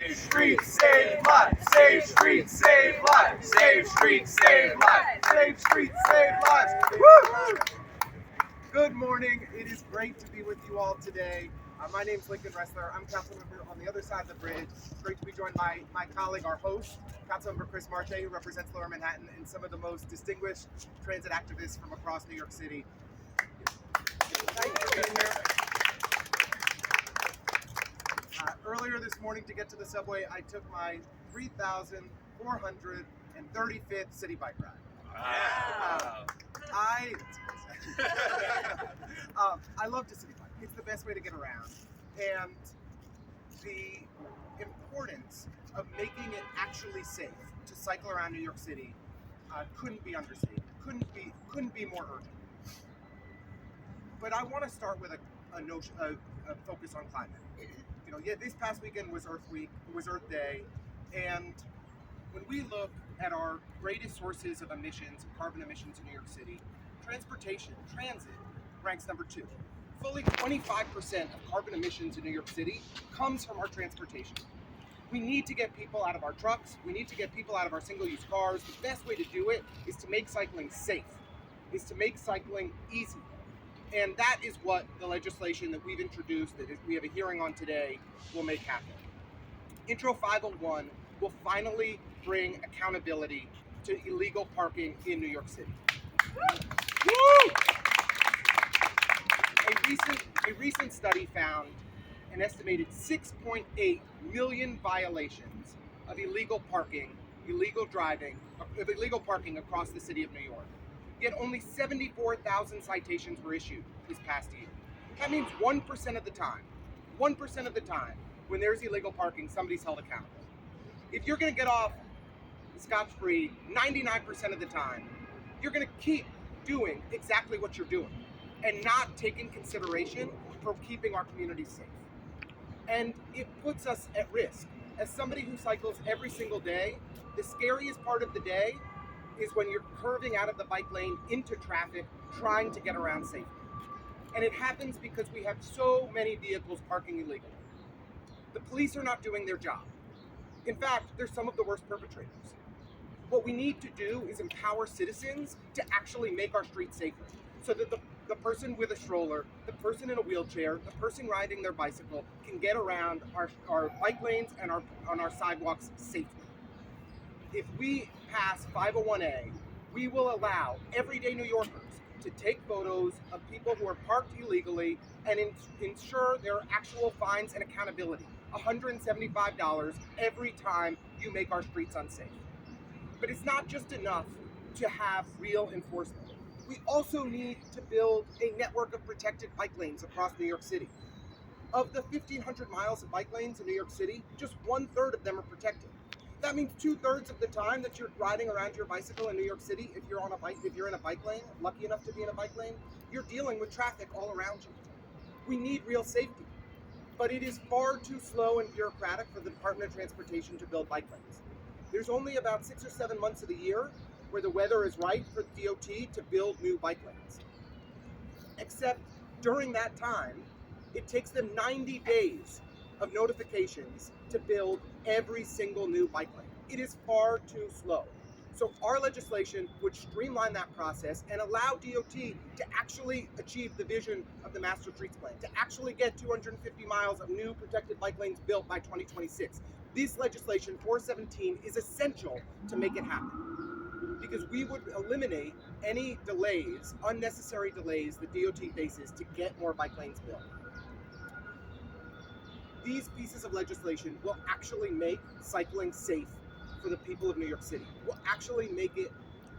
Save streets, save lives. Save streets, save lives. Save streets, save lives. Save streets, save lives. Woo! Good morning. It is great to be with you all today. My name's Restler. I'm council member on the other side of the bridge. It's great to be joined by my colleague, our host, Councilmember Chris Marte, who represents Lower Manhattan, and some of the most distinguished transit activists from across New York City. Thank you for being here. Earlier this morning, to get to the subway, I took my 3,435th city bike ride. Wow. I love to city bike. It's the best way to get around. And the importance of making it actually safe to cycle around New York City couldn't be understated. Couldn't be more urgent. But I want to start with a focus on climate. This past weekend was Earth Week, it was Earth Day, and when we look at our greatest sources of emissions, carbon emissions in New York City, transit ranks number 2. Fully 25% of carbon emissions in New York City comes from our transportation. We need to get people out of our trucks, we need to get people out of our single-use cars. The best way to do it is to make cycling safe, is to make cycling easy. And that is what the legislation that we've introduced, that we have a hearing on today, will make happen. Intro 501 will finally bring accountability to illegal parking in New York City. Woo! A recent study found an estimated 6.8 million violations of illegal parking across the city of New York. Yet only 74,000 citations were issued this past year. That means 1% of the time, when there's illegal parking, somebody's held accountable. If you're going to get off scot-free 99% of the time, you're going to keep doing exactly what you're doing and not taking consideration for keeping our communities safe. And it puts us at risk. As somebody who cycles every single day, the scariest part of the day is when you're curving out of the bike lane into traffic, trying to get around safely. And it happens because we have so many vehicles parking illegally. The police are not doing their job. In fact, they're some of the worst perpetrators. What we need to do is empower citizens to actually make our streets safer, so that the person with a stroller, the person in a wheelchair, the person riding their bicycle can get around our bike lanes and on our sidewalks safely. If we pass 501A, we will allow everyday New Yorkers to take photos of people who are parked illegally and ensure there are actual fines and accountability. $175 every time you make our streets unsafe. But it's not just enough to have real enforcement. We also need to build a network of protected bike lanes across New York City. Of the 1,500 miles of bike lanes in New York City, just 1/3 of them are protected. That means 2/3 of the time that you're riding around your bicycle in New York City, if you're in a bike lane, lucky enough to be in a bike lane, you're dealing with traffic all around you. We need real safety, but it is far too slow and bureaucratic for the Department of Transportation to build bike lanes. There's only about 6 or 7 months of the year where the weather is right for the DOT to build new bike lanes. Except during that time, it takes them 90 days of notifications to build every single new bike lane. It is far too slow. So our legislation would streamline that process and allow DOT to actually achieve the vision of the Master Streets Plan, to actually get 250 miles of new protected bike lanes built by 2026. This legislation, 417, is essential to make it happen, because we would eliminate any delays, unnecessary delays that DOT faces to get more bike lanes built. These pieces of legislation will actually make cycling safe for the people of New York City. Will actually make it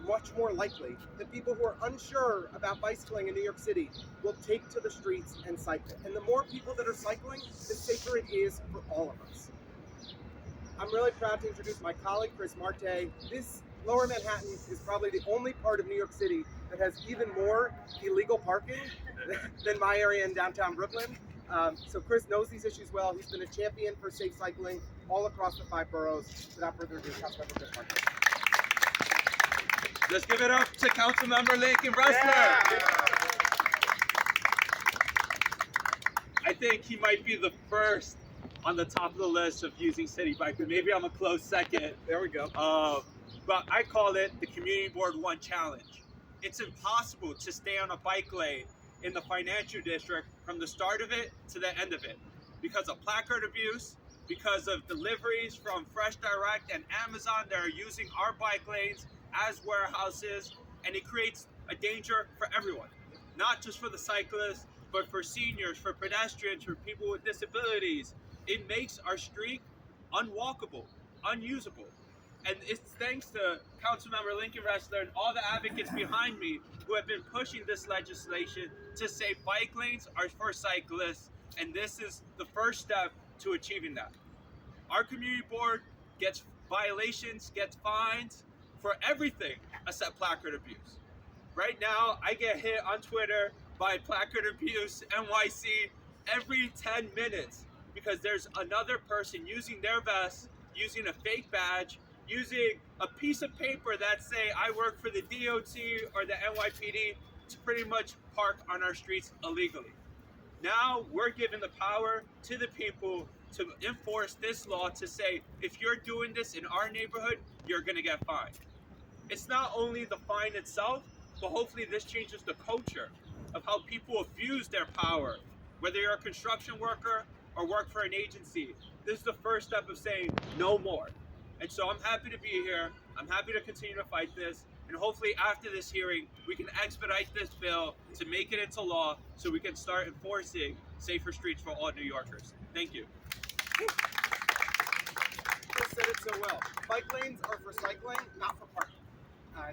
much more likely that people who are unsure about bicycling in New York City will take to the streets and cycle. And the more people that are cycling, the safer it is for all of us. I'm really proud to introduce my colleague, Chris Marte. This Lower Manhattan is probably the only part of New York City that has even more illegal parking than my area in downtown Brooklyn. So Chris knows these issues well. He's been a champion for safe cycling all across the 5 boroughs. Without further ado, Councilmember Chris Marte. Let's give it up to Councilmember Restler. I think he might be the first on the top of the list of using city bike, but maybe I'm a close second. There we go. But I call it the Community Board 1 Challenge. It's impossible to stay on a bike lane in the financial district from the start of it to the end of it because of placard abuse, because of deliveries from Fresh Direct and Amazon that are using our bike lanes as warehouses, and it creates a danger for everyone, not just for the cyclists, but for seniors, for pedestrians, for people with disabilities. It makes our street unwalkable, unusable. And it's thanks to Councilmember Lincoln Restler and all the advocates behind me who have been pushing this legislation to say bike lanes are for cyclists, and this is the first step to achieving that. Our community board gets violations, gets fines for everything except placard abuse. Right now, I get hit on Twitter by Placard Abuse NYC every 10 minutes because there's another person using their vest, using a fake badge, using a piece of paper that say I work for the DOT or the NYPD to pretty much park on our streets illegally. Now we're giving the power to the people to enforce this law to say if you're doing this in our neighborhood, you're gonna get fined. It's not only the fine itself, but hopefully this changes the culture of how people abuse their power, whether you're a construction worker or work for an agency. This is the first step of saying no more. And so I'm happy to be here. I'm happy to continue to fight this. And hopefully after this hearing, we can expedite this bill to make it into law so we can start enforcing safer streets for all New Yorkers. Thank you. Chris said it so well. Bike lanes are for cycling, not for parking.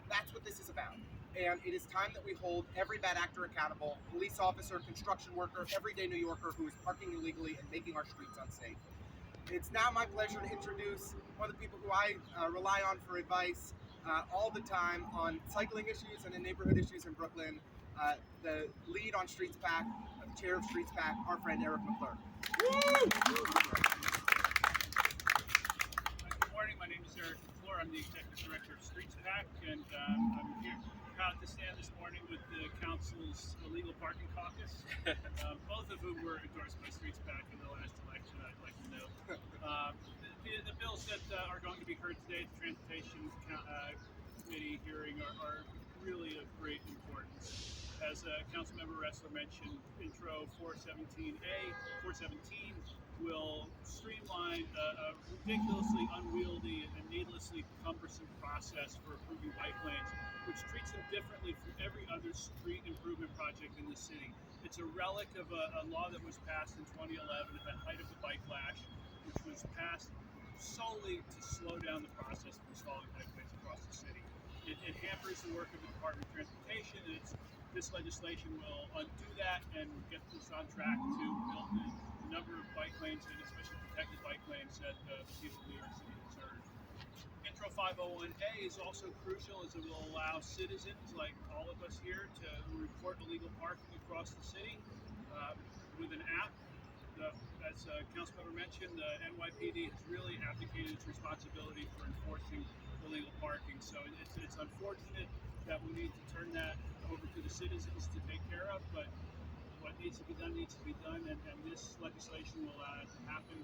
That's what this is about. And it is time that we hold every bad actor accountable, police officer, construction worker, everyday New Yorker who is parking illegally and making our streets unsafe. It's now my pleasure to introduce one of the people who I rely on for advice all the time on cycling issues and in neighborhood issues in Brooklyn, the lead on Streets Pack, the chair of Streets Pack, our friend Eric McClure. Good morning, my name is Eric McClure. I'm the Executive Director of Streets Pack, and I'm here proud to stand this morning with the Council's Illegal Parking Caucus, both of whom were endorsed by Streets Pack in the last election, I'd like to note. The bills that are going to be heard today at the Transportation Committee hearing are really of great importance. As Councilmember Restler mentioned, Intro 417A, 417 will streamline a ridiculously unwieldy and needlessly cumbersome process for approving bike lanes, which treats them differently from every other street improvement project in the city. It's a relic of a law that was passed in 2011 at the height of the bike lash, which was passed solely to slow down the process of installing bike lanes across the city. It hampers the work of the Department of Transportation, and this legislation will undo that and get us on track to build the number of bike lanes, and especially protected bike lanes, that the people of New York City deserve. Intro 501A is also crucial as it will allow citizens like all of us here to report illegal parking across the city with an app. As Councilmember mentioned, the NYPD has really abdicated its responsibility for enforcing illegal parking. So it's unfortunate that we need to turn that over to the citizens to take care of, but what needs to be done needs to be done, and this legislation will allow it to happen.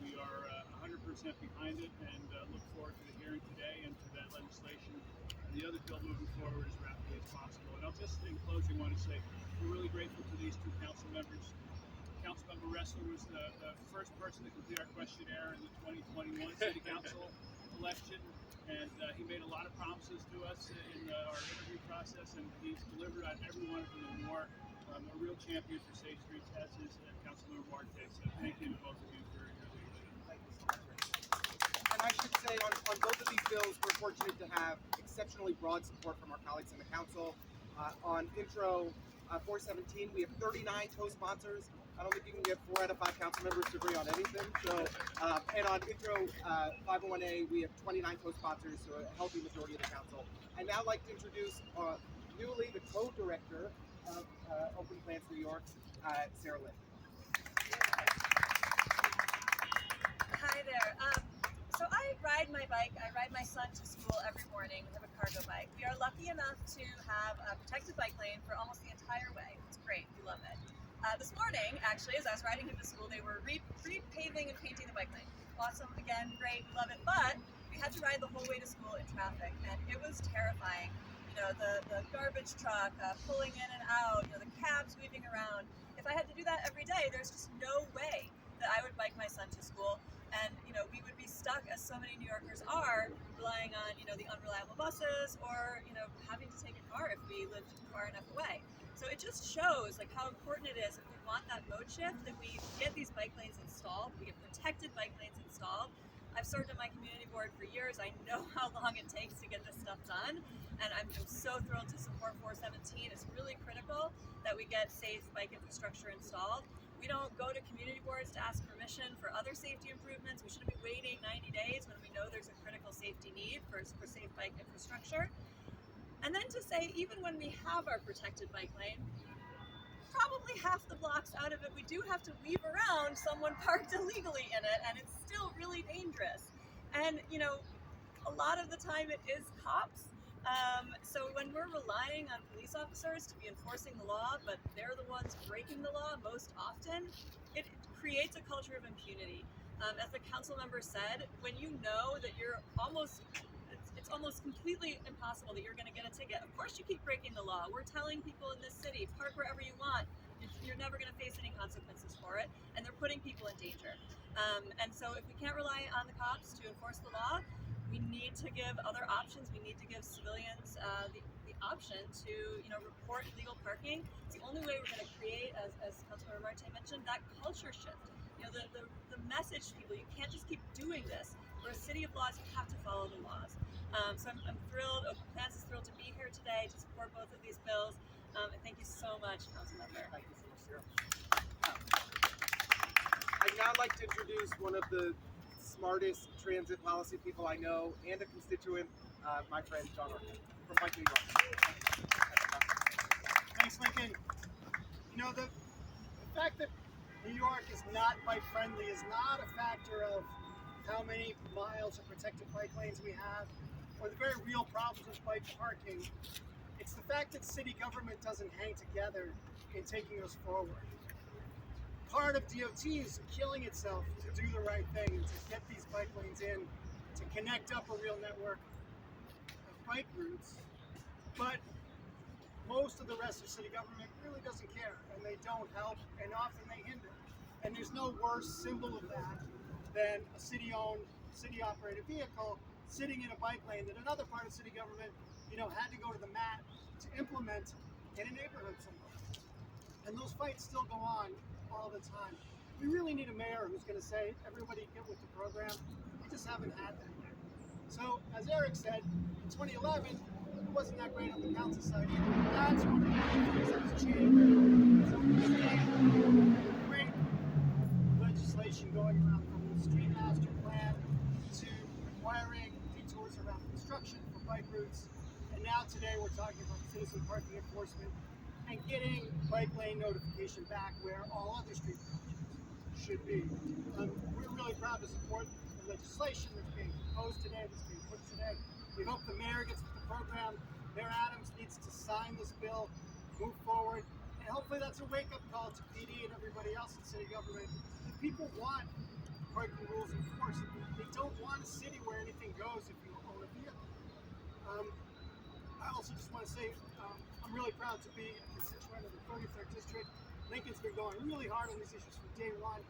We are 100% behind it and look forward to the hearing today and to that legislation and the other bill moving forward as rapidly as possible. And I'll just, in closing, want to say we're really grateful to these two council members. Councilmember Restler was the first person to complete our questionnaire in the 2021 City Council election, and he made a lot of promises to us in our interview process, and he's delivered on every one of them and more. A real champion for safe streets, as is Councilmember Marte. So thank you to both of you for your leadership. Thank you so much, Rick. And I should say on both of these bills, we're fortunate to have exceptionally broad support from our colleagues in the council. On Intro 417, we have 39 co-sponsors. I don't think you can get 4 out of 5 council members to agree on anything. So, and on Intro 501A, we have 29 co-sponsors, so a healthy majority of the council. I'd now like to introduce newly the co-director of Open Plans New York, Sarah Lynn. Hi there. So I ride my bike. I ride my son to school every morning. We have a cargo bike. We are lucky enough to have a protected bike lane for almost the entire way. It's great. We love it. This morning, actually, as I was riding him to school, they were repaving and painting the bike lane. Awesome, again, great, love it. But we had to ride the whole way to school in traffic, and it was terrifying. You know, the garbage truck pulling in and out, you know, the cabs weaving around. If I had to do that every day, there's just no way that I would bike my son to school. And, you know, we would be stuck, as so many New Yorkers are, relying on, you know, the unreliable buses or, you know, having to take a car if we lived far enough away. So it just shows like how important it is if we want that mode shift that we get these bike lanes installed, we get protected bike lanes installed. I've served on my community board for years. I know how long it takes to get this stuff done, and I'm so thrilled to support 417. It's really critical that we get safe bike infrastructure installed. We don't go to community boards to ask permission for other safety improvements. We shouldn't be waiting 90 days when we know there's a critical safety need for safe bike infrastructure. And then to say, even when we have our protected bike lane, probably half the blocks out of it, we do have to weave around someone parked illegally in it, and it's still really dangerous. And, you know, a lot of the time it is cops. So when we're relying on police officers to be enforcing the law, but they're the ones breaking the law most often, it creates a culture of impunity. As the council member said, when you know that you're it's almost completely impossible that you're going to get a ticket. Of course you keep breaking the law. We're telling people in this city, park wherever you want. You're never going to face any consequences for it, and they're putting people in danger. And so if we can't rely on the cops to enforce the law, we need to give other options. We need to give civilians the option to, you know, report illegal parking. It's the only way we're going to create, as Councilmember Marte mentioned, that culture shift. You know, the message to people, you can't just keep doing this. We're a city of laws, you have to follow the laws. So I'm thrilled, Open Plans is thrilled to be here today to support both of these bills. And thank you so much, Councilmember. Thank you so much, Sarah. I'd now like to introduce one of the smartest transit policy people I know and a constituent, my friend John Orkin from Mike, New York. Thanks, Lincoln. You know, the fact that New York is not bike friendly is not a factor of how many miles of protected bike lanes we have, or the very real problems with bike parking. It's the fact that city government doesn't hang together in taking us forward. Part of DOT is killing itself to do the right thing and to get these bike lanes in, to connect up a real network of bike routes. But most of the rest of city government really doesn't care, and they don't help, and often they hinder. And there's no worse symbol of that than a city-owned, city-operated vehicle sitting in a bike lane that another part of city government, you know, had to go to the mat to implement in a neighborhood somewhere. And those fights still go on all the time. We really need a mayor who's going to say, everybody get with the program. We just haven't had that yet. So, as Eric said, in 2011, it wasn't that great on the council side either. That's one of the things that has changed. So we're seeing great legislation going around from the street master plan to requiring detours around construction for bike routes. And now today we're talking about citizen parking enforcement and getting bike lane notification back where all other street projects should be. We're really proud to support the legislation that's being proposed today, that's being put today. We hope the mayor gets with the program. Mayor Adams needs to sign this bill, move forward, and hopefully that's a wake-up call to PD and everybody else in city government. The people want parking rules enforced. They don't want a city where anything goes if you own a vehicle. I also just want to say I'm really proud to be a constituent of the 33rd District. Lincoln's been going really hard on these issues from day one,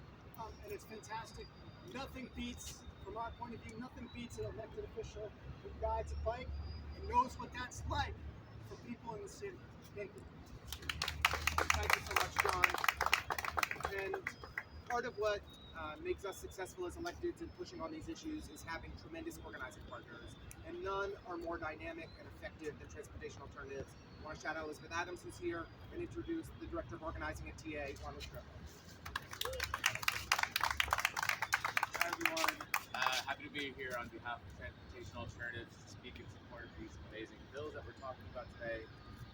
and it's fantastic. Nothing beats, from our point of view, nothing beats an elected official who rides a bike and knows what that's like for people in the city. Thank you. Thank you so much, John. And part of what makes us successful as electeds in pushing on these issues is having tremendous organizing partners. And none are more dynamic and effective than Transportation Alternatives. I want to shout out Elizabeth Adams, who's here, and introduce the Director of Organizing at TA, Ronald Strebo. Hi everyone, happy to be here on behalf of Transportation Alternatives to speak in support of these amazing bills that we're talking about today.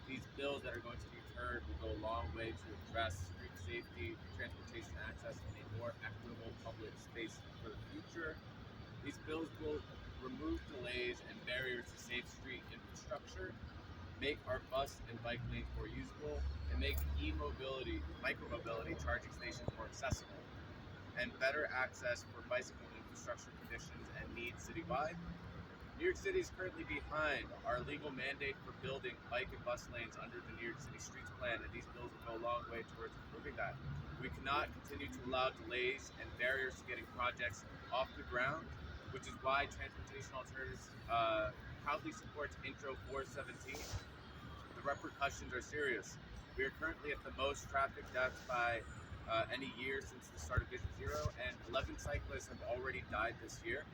These bills that are going to be heard will go a long way to address street safety, transportation access, and a more equitable public space for the future. These bills will remove delays and barriers to safe street infrastructure. make our bus and bike lanes more usable, and make e-mobility, micromobility charging stations more accessible, and better access for bicycle infrastructure conditions and needs citywide. New York City is currently behind our legal mandate for building bike and bus lanes under the New York City Streets Plan, and these bills will go a long way towards improving that. We cannot continue to allow delays and barriers to getting projects off the ground, which is why Transportation Alternatives proudly supports Intro 417. The repercussions are serious. We are currently at the most traffic deaths by any year since the start of Vision Zero, and 11 cyclists have already died this year.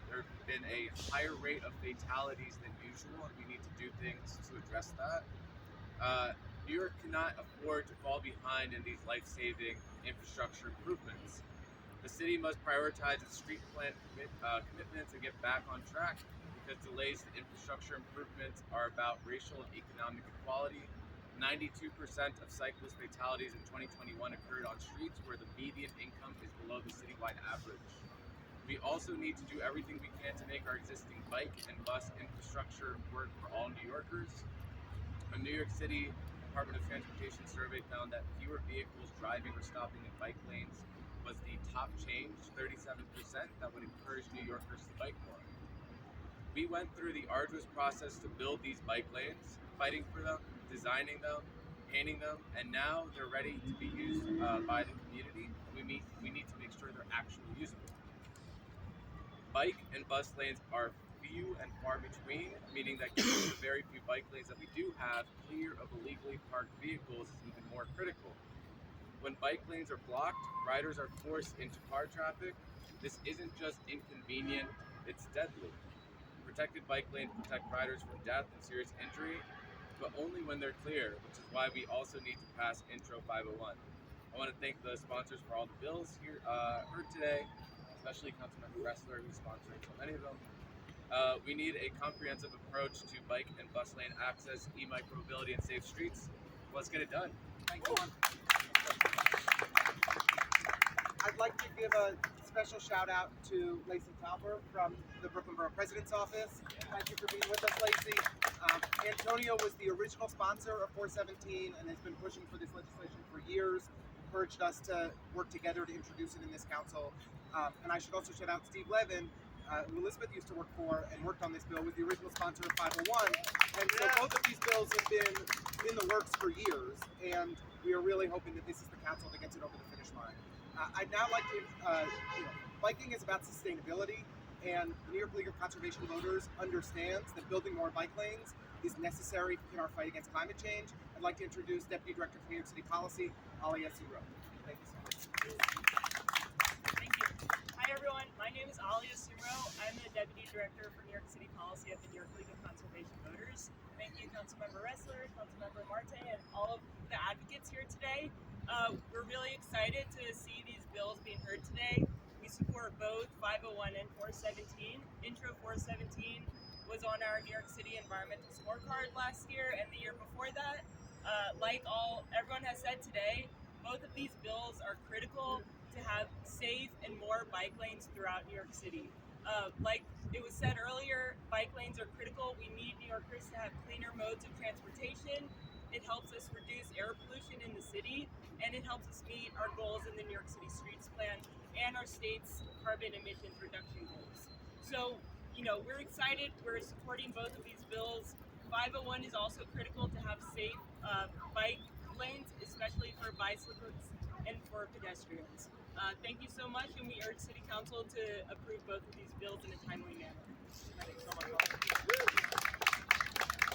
There have been a higher rate of fatalities than usual, and we need to do things to address that. New York cannot afford to fall behind in these life-saving infrastructure improvements. The city must prioritize its street plan commitments and get back on track, because delays to infrastructure improvements are about racial and economic equality. 92% of cyclist fatalities in 2021 occurred on streets where the median income is below the citywide average. We also need to do everything we can to make our existing bike and bus infrastructure work for all New Yorkers. A New York City Department of Transportation survey found that fewer vehicles driving or stopping in bike lanes was the top change, 37%, that would encourage New Yorkers to bike more. We went through the arduous process to build these bike lanes, fighting for them, designing them, painting them, and now they're ready to be used by the community. We need to make sure they're actually usable. Bike and bus lanes are few and far between, meaning that keeping the very few bike lanes that we do have clear of illegally parked vehicles is even more critical. When bike lanes are blocked, riders are forced into car traffic. This isn't just inconvenient, it's deadly. Protected bike lanes protect riders from death and serious injury, but only when they're clear, which is why we also need to pass Intro 501. I want to thank the sponsors for all the bills here heard today, especially Councilmember Restler, who's sponsoring so many of them. We need a comprehensive approach to bike and bus lane access, e-micromobility, and safe streets. Let's get it done. Thank you. I'd like to give a special shout out to Lacey Tauber from the Brooklyn Borough President's Office. Thank you for being with us, Lacey. Antonio was the original sponsor of 417 and has been pushing for this legislation for years. Encouraged us to work together to introduce it in this council. And I should also shout out Steve Levin, who Elizabeth used to work for and worked on this bill, was the original sponsor of 501. And so both of these bills have been in the works for years, and we are really hoping that this is the council that gets it over the finish line. I'd now like to, biking is about sustainability, and New York League of Conservation Voters understands that building more bike lanes is necessary in our fight against climate change. I'd like to introduce Deputy Director for New York City Policy, Alia Siro. Thank you so much. Thank you. Hi everyone, my name is Alia Siro. I'm the Deputy Director for New York City Policy at the New York League of Conservation Voters. Thank you, Councilmember Restler, Councilmember Marte, and all of the advocates here today. We're really excited to see these bills being heard today. We support both 501 and 417. Intro 417 was on our New York City Environmental Scorecard last year and the year before that. Like everyone has said today, both of these bills are critical to have safe and more bike lanes throughout New York City. Like it was said earlier, bike lanes are critical. We need New Yorkers to have cleaner modes of transportation. It helps us reduce air pollution in the city, and it helps us meet our goals in the New York City Streets Plan and our state's carbon emissions reduction goals. So, we're excited. We're supporting both of these bills. 501 is also critical to have safe bike lanes, especially for bicyclists and for pedestrians. Thank you so much, and we urge City Council to approve both of these bills in a timely manner. Thanks so much.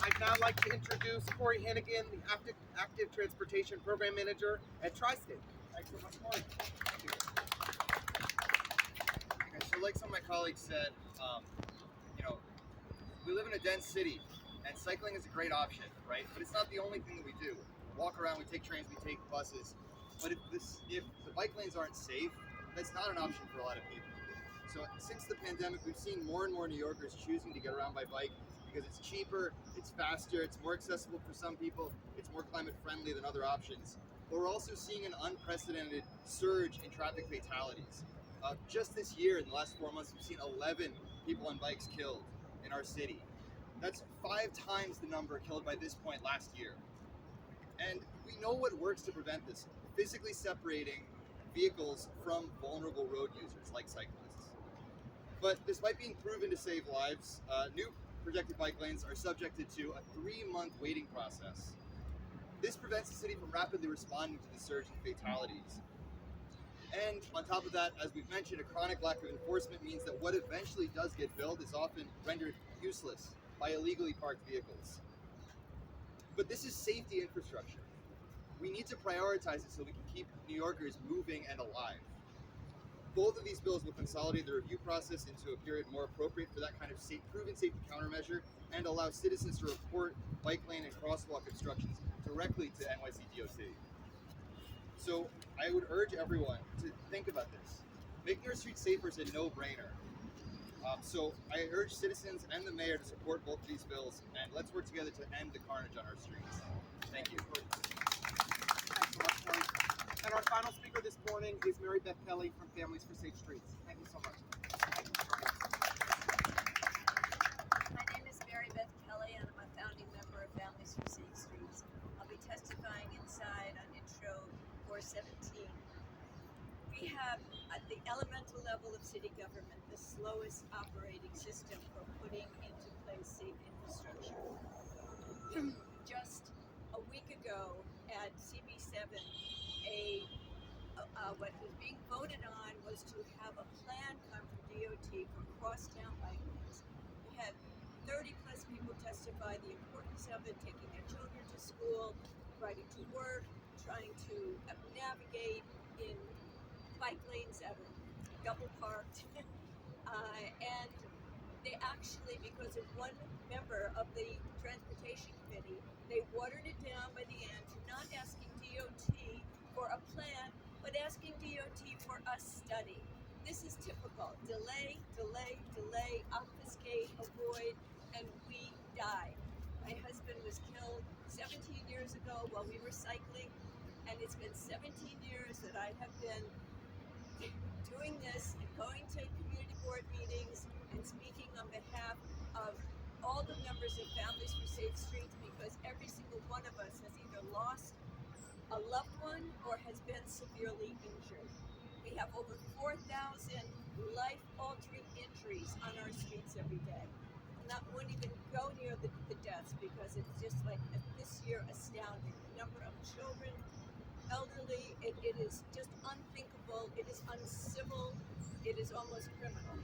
I'd now like to introduce Corey Hannigan, the Active Transportation Program Manager at Tri-State. Thanks so much, Corey. Okay, so like some of my colleagues said, we live in a dense city, and cycling is a great option, right? But it's not the only thing that we do. We walk around, we take trains, we take buses. But if the bike lanes aren't safe, that's not an option for a lot of people. So since the pandemic, we've seen more and more New Yorkers choosing to get around by bike because it's cheaper, it's faster, it's more accessible for some people, it's more climate friendly than other options. But we're also seeing an unprecedented surge in traffic fatalities. Just this year, in the last 4 months, we've seen 11 people on bikes killed in our city. That's 5 times the number killed by this point last year. And we know what works to prevent this, physically separating vehicles from vulnerable road users like cyclists. But despite being proven to save lives, new projected bike lanes are subjected to a 3-month waiting process. This prevents the city from rapidly responding to the surge in fatalities. And on top of that, as we've mentioned, a chronic lack of enforcement means that what eventually does get built is often rendered useless by illegally parked vehicles. But this is safety infrastructure. We need to prioritize it so we can keep New Yorkers moving and alive. Both of these bills will consolidate the review process into a period more appropriate for that kind of proven safety countermeasure and allow citizens to report bike lane and crosswalk obstructions directly to NYC DOT. So I would urge everyone to think about this. Making our streets safer is a no-brainer. So I urge citizens and the mayor to support both of these bills, and let's work together to end the carnage on our streets. Thank you. And our final speaker this morning is Mary Beth Kelly from Families for Safe Streets. Thank you so much. My name is Mary Beth Kelly, and I'm a founding member of Families for Safe Streets. I'll be testifying inside on Intro 417. We have, at the elemental level of city government, the slowest operating system for putting into place safe infrastructure. Just a week ago at CB7, what was being voted on was to have a plan come from DOT for crosstown bike lanes. We had 30 plus people testify the importance of it, taking their children to school, riding to work, trying to navigate in bike lanes that are double parked. And they actually, because of one member of the transportation committee, they watered it down by the end to not asking DOT for a plan, but asking DOT for a study. This is typical. Delay, delay, delay, obfuscate, avoid, and we die. My husband was killed 17 years ago while we were cycling, and it's been 17 years that I have been doing this and going to community board meetings and speaking on behalf of all the members of Families for Safe Streets, because every single one of us has either lost a loved one or has been severely injured. We have over 4,000 life-altering injuries on our streets every day. I won't even go near the deaths because it's just like this year astounding. The number of children, elderly, it is just unthinkable, it is uncivil, it is almost criminal.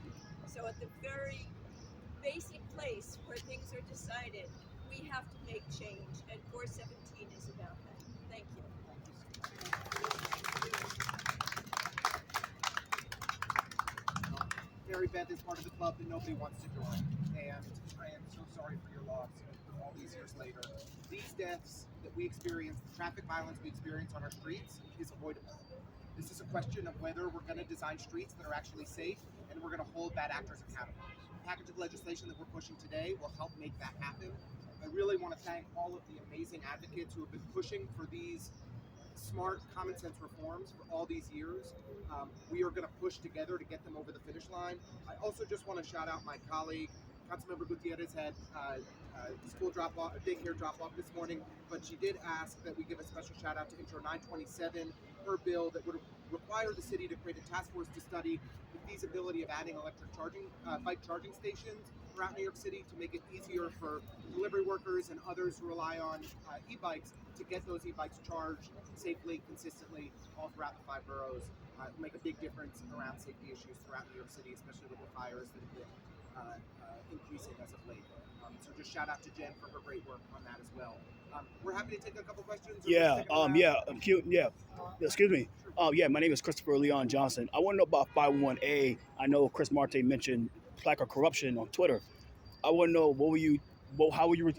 So at the very basic place where things are decided, we have to make change, and 417 is about that. Thank you. Mary Beth is part of the club that nobody wants to join, and I am so sorry for your loss all these years later. These deaths that we experience, the traffic violence we experience on our streets, is avoidable. This is a question of whether we're going to design streets that are actually safe and we're going to hold bad actors accountable. The package of legislation that we're pushing today will help make that happen. I really want to thank all of the amazing advocates who have been pushing for these smart, common sense reforms for all these years. We are going to push together to get them over the finish line. I also just want to shout out my colleague, Councilmember Gutierrez had school drop-off, daycare drop-off this morning, but she did ask that we give a special shout out to Intro 927, her bill that would require the city to create a task force to study the feasibility of adding electric bike charging stations throughout New York City to make it easier for delivery workers and others who rely on e-bikes to get those e-bikes charged safely, consistently, all throughout the 5 boroughs. Make a big difference around safety issues throughout New York City, especially with the fires that have been increasing as of late. So just shout out to Jen for her great work on that as well. We're happy to take a couple questions. I'm cute. Yeah. Excuse me. My name is Christopherleonjohnson. I want to know about 501A. I know Chris Marte mentioned placard corruption on Twitter. I want to know how will you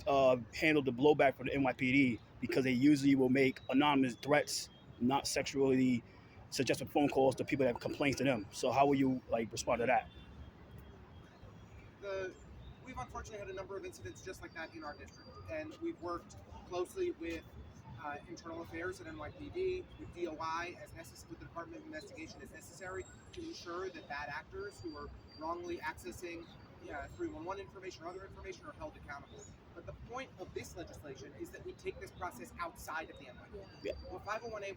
handle the blowback from the NYPD, because they usually will make anonymous threats, not sexually suggestive phone calls to people that have complaints to them. So how will you respond to that? We've unfortunately had a number of incidents just like that in our district, and we've worked closely with internal affairs at NYPD, with DOI as necessary, with the Department of Investigation as necessary to ensure that bad actors who are wrongly accessing 311 information or other information are held accountable. But the point of this legislation is that we take this process outside of the NYPD. Yeah. What 501A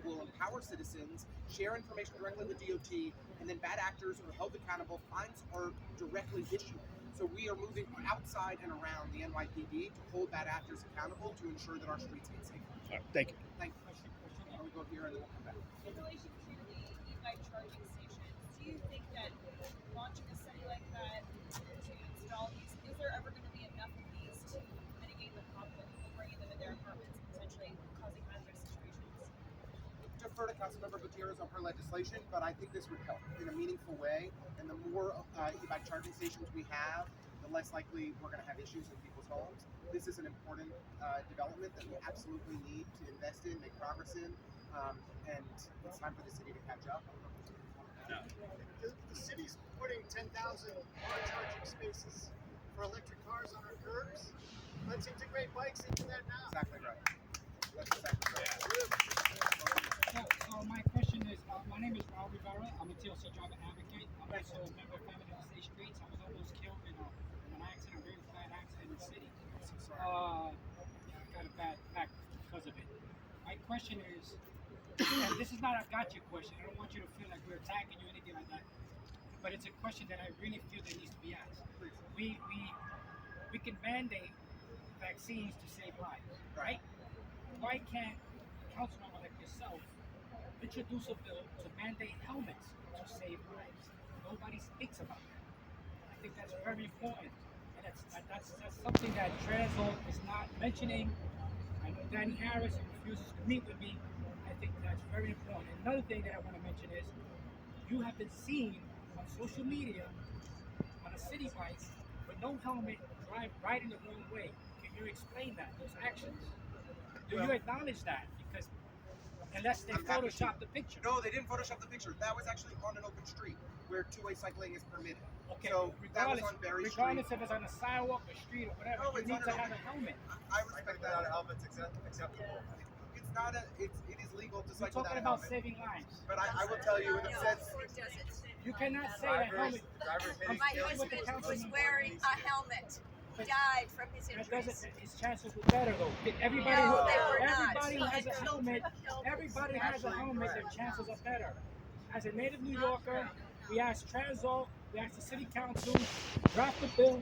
will empower citizens, share information directly with DOT, and then bad actors are held accountable, fines are directly issued. So we are moving outside and around the NYPD to hold bad actors accountable to ensure that our streets get safer. All right, thank you. Thank you. We'll go here and then we'll come back. In relation to the e-bike charging stations, do you think that launching a study like that to install these, is there ever going to be enough of these to mitigate the problem of people bringing them in their apartments and potentially causing hazardous situations? Defer to Councilmember Gutierrez on her legislation, but I think this would help in a meaningful way. And the more e-bike charging stations we have, the less likely we're going to have issues in people's homes. This is an important development that we absolutely need to invest in, make progress in, and it's time for the city to catch up. The city's putting 10,000 car charging spaces for electric cars on our curbs. Let's integrate bikes into that now. Exactly right. That's exactly right. So my question is, my name is Raul Rivera. I'm a TLC driver advocate. I'm also a member of Family of the State Streets. I was almost killed in an accident, a very bad accident in the city. I got a bad back because of it. My question is, and this is not a gotcha question. I don't want you to feel like we're attacking you or anything like that. But it's a question that I really feel that needs to be asked. We can mandate vaccines to save lives, right? Why can't a council member like yourself introduce a bill to mandate helmets to save lives? Nobody speaks about that. I think that's very important. And that's something that Transalt is not mentioning. I know Danny Harris refuses to meet with me. I think that's very important. Another thing that I want to mention is you have been seen on social media on a city bike with no helmet, riding the wrong way. Can you explain that, those actions? Do you acknowledge that? Because unless they Photoshop the picture. No, they didn't Photoshop the picture. That was actually on an open street where two-way cycling is permitted. Okay, so that was on Berry regardless Street. if it's on a sidewalk or street or whatever, No, you it's need on to an have a open- helmet. I respect that. helmet's acceptable. It's not a. It is legal to We're cycle talking without a about helmet. saving lives. But I will tell you, in a sense, You cannot say that helmet. I'm My saying what the husband council was members- wearing a helmet. He died from his That injuries. doesn't. His chances were better though. Everybody No, who they were not. everybody who has a And helmet. children Everybody has a helmet. Their chances are better. As a native New Yorker, we asked Transalt, we asked the city council, draft a bill,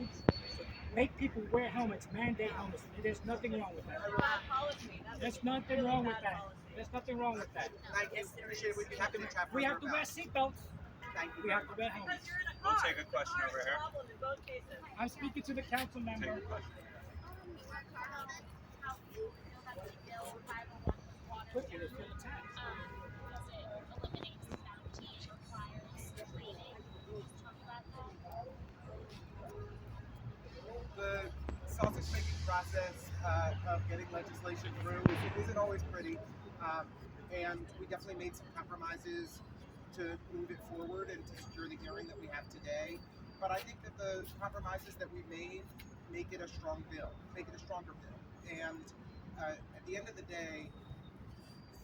make people wear helmets, mandate helmets. There's nothing wrong with that. There's nothing wrong with that. There's nothing wrong with that. thank you. Appreciate it. We'd be happy to chat We further have to about wear it. seatbelts. Thank you. We have to wear helmets. We'll take a question over here. I'm speaking to the council member. Take a question. Quickly, let's fill the tax. The sausage making process of getting legislation through isn't always pretty, and we definitely made some compromises to move it forward and to secure the hearing that we have today. But I think that the compromises that we made make it a strong bill, make it a stronger bill. And at the end of the day,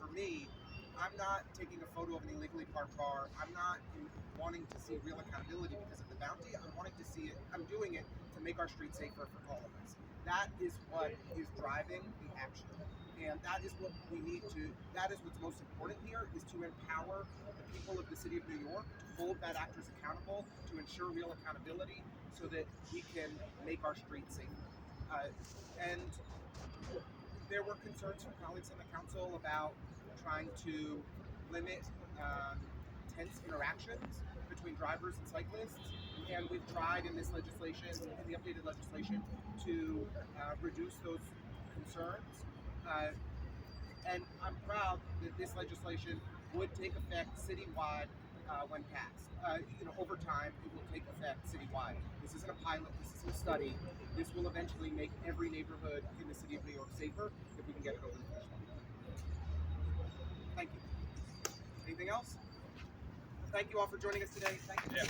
for me, I'm not taking a photo of an illegally parked car. I'm not wanting to see real accountability because of the bounty. I'm wanting to see it. I'm doing it to make our streets safer for all of us. That is what is driving the action. And that is what we need to, that is what's most important here, is to empower the people of the city of New York to hold bad actors accountable, to ensure real accountability so that we can make our streets safer. And there were concerns from colleagues on the council about trying to limit tense interactions between drivers and cyclists. And we've tried in this legislation, in the updated legislation, to reduce those concerns. And I'm proud that this legislation would take effect citywide when passed. Over time, it will take effect citywide. This isn't a pilot, this isn't a study. This will eventually make every neighborhood in the city of New York safer if we can get it over the finish line. Thank you. Anything else? Thank you all for joining us today. Thank you. Yeah.